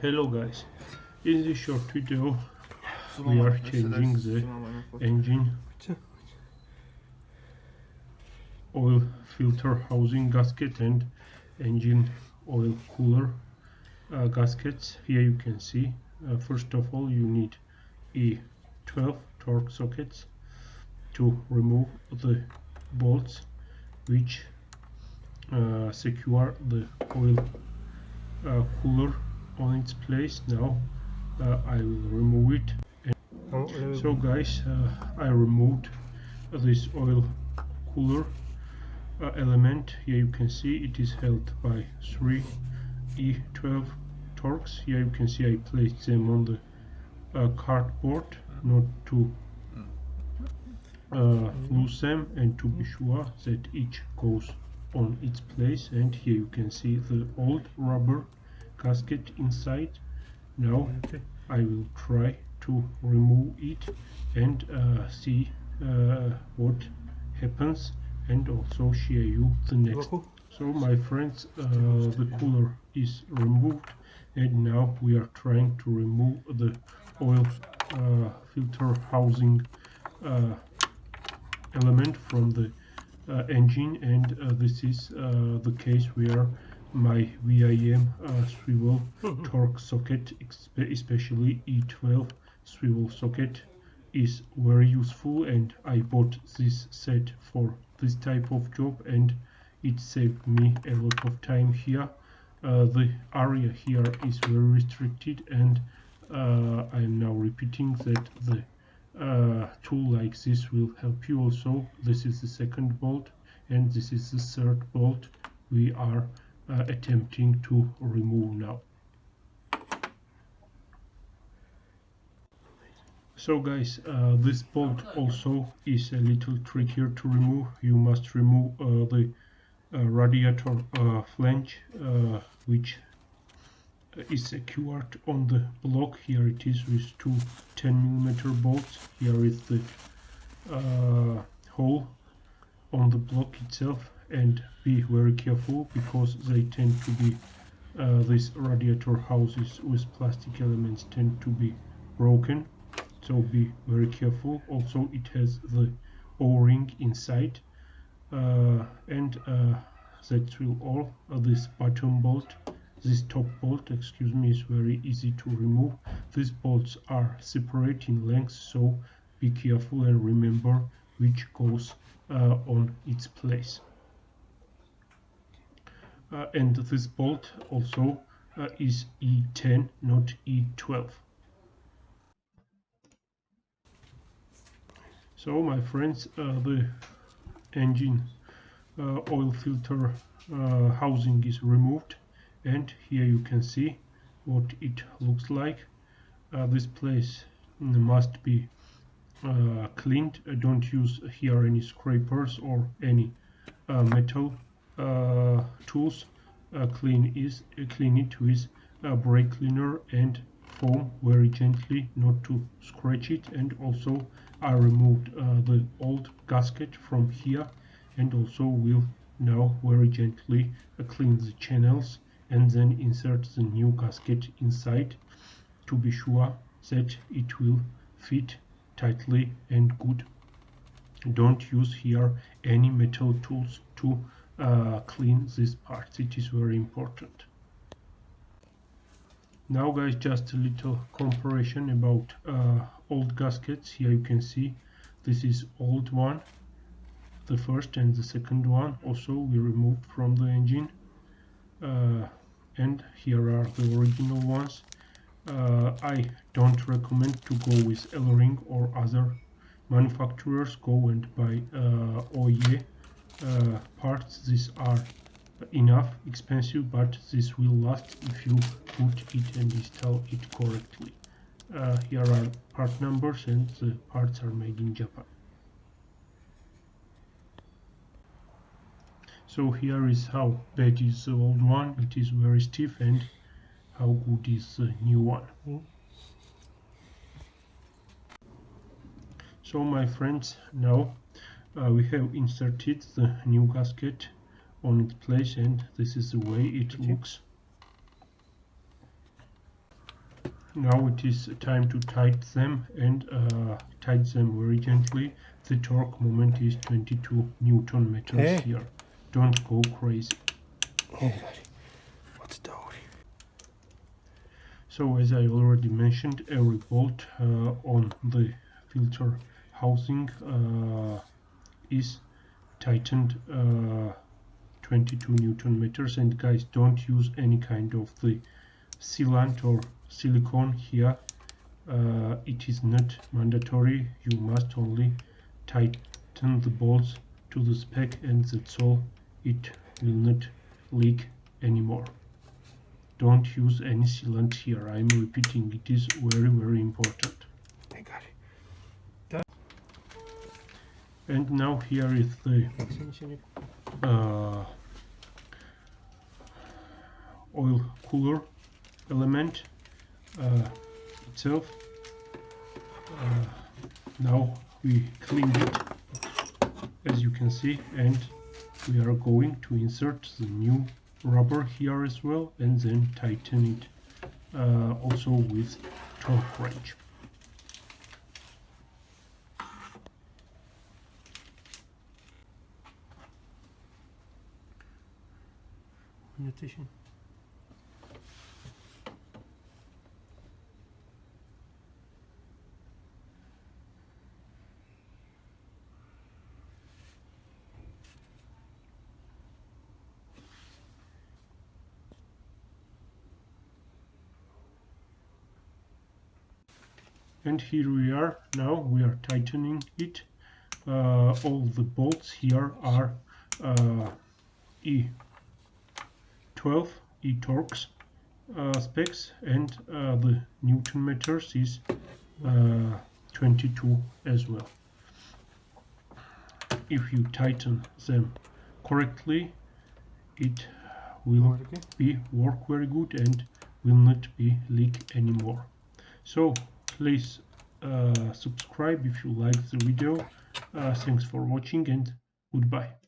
Hello guys, in this short video we are changing the engine oil filter housing gasket and engine oil cooler gaskets. Here you can see first of all you need E12 torque sockets to remove the bolts which secure the oil cooler on its place. Now I will remove it. So guys, I removed this oil cooler element. Here you can see it is held by 3 E12 torques. Here you can see I placed them on the cardboard not to lose them and to be sure that each goes on its place. And here you can see the old rubber gasket inside. Now I will try to remove it and see what happens, and also share you the next. So my friends, the cooler is removed, and now we are trying to remove the oil filter housing element from the engine, and this is the case where my VIM swivel torque socket, especially E12 swivel socket, is very useful, and I bought this set for this type of job and it saved me a lot of time here. The area here is very restricted, and I am now repeating that the tool like this will help you also. This is the second bolt and this is the third bolt we are attempting to remove now. So guys, this bolt also is a little trickier to remove. You must remove the radiator flange which is secured on the block. Here it is with two 10mm bolts. Here is the hole on the block itself, and be very careful because they tend to be these radiator houses with plastic elements tend to be broken, so be very careful. Also it has the O-ring inside, and that will all. This bottom bolt, this top bolt, excuse me, is very easy to remove. These bolts are separate in length, so be careful and remember which goes on its place. And this bolt also is E10, not E12. So my friends, the engine oil filter housing is removed, and here you can see what it looks like. This place must be cleaned. Don't use here any scrapers or any metal tools. Clean it with brake cleaner and foam very gently, not to scratch it. And also I removed the old gasket from here, and also will now very gently clean the channels and then insert the new gasket inside to be sure that it will fit tightly and good. Don't use here any metal tools to clean these parts. It is very important. Now guys, just a little comparison about old gaskets. Here you can see this is old one, the first and the second one also we removed from the engine, and here are the original ones. I don't recommend to go with L-ring or other manufacturers. Go and buy OE parts. These are enough expensive, but this will last if you put it and install it correctly. Here are part numbers, and the parts are made in Japan. So here is how bad is the old one. It is very stiff, and how good is the new one. So my friends, now we have inserted the new gasket on its place, and this is the way it looks. now it is time to tighten them, and tighten them very gently. The torque moment is 22 Newton meters here. Don't go crazy. What's the story? So as I already mentioned, every bolt on the filter housing is tightened 22 Newton meters, and guys, don't use any kind of the sealant or silicone here. It is not mandatory. You must only tighten the bolts to the spec, and that's all. It will not leak anymore. Don't use any sealant here. I'm repeating, it is very, very important. I got it. And now here is the oil cooler element itself. Now we cleaned it, as you can see, and we are going to insert the new rubber here as well, and then tighten it also with torque wrench. And here we are. Now we are tightening it. All the bolts here are E12 E-Torx specs, and the Newton meters is 22 as well. If you tighten them correctly, it will work very good and will not be leak anymore. So please subscribe if you like the video. Thanks for watching, and goodbye.